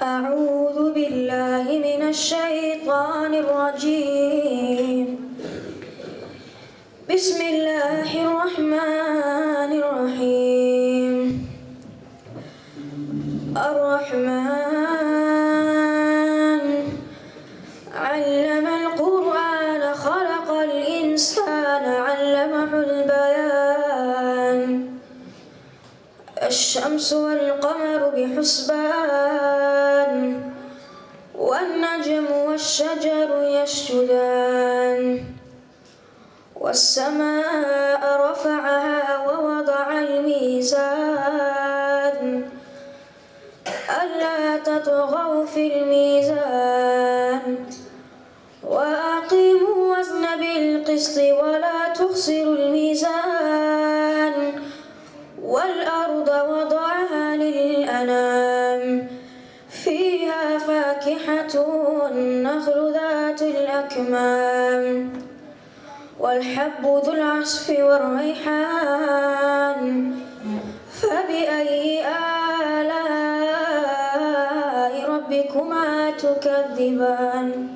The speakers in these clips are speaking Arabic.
أعوذ بالله من الشيطان الرجيم. بسم الله الرحمن الرحيم. الرحمن علم القرآن خلق الإنسان علمه البيان. الشمس والقمر بحسبان والنجم والشجر يسجدان والسماء رفعها ووضع الميزان ألا تطغوا في الميزان وأقيموا الوزن بالقسط ولا تخسروا الميزان والأرض وضعها للأنام فيها فاكهة والنخل ذات الأكمام والحب ذو العصف والريحان فبأي آلاء ربكما تكذبان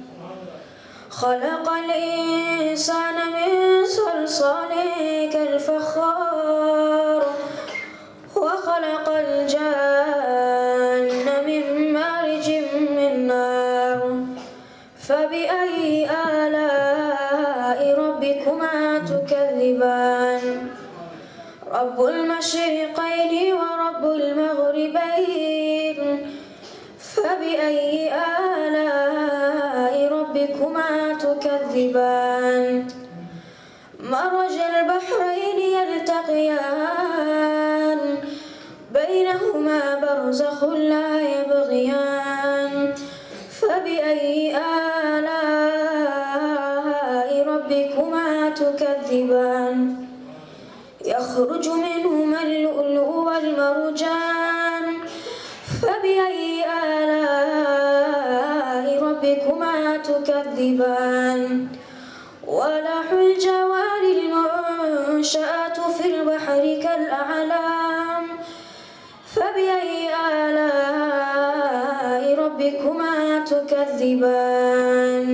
خلق الإنسان من صلصال كالفخار وخلق الجان من مارج من نار فبأي آلاء ربكما تكذبان رب المشرقين ورب المغربين فبأي آلاء ربكما تكذبان مرج البحرين يلتقيان بينهما برزخ لا يبغيان فبأي آلاء ربكما تكذبان يخرج منهما اللؤلؤ والمرجان فبأي آلاء ربكما تكذبان وله الجوار المنشآت في البحر كالأعلام فبأي آلاء ربكما تكذبان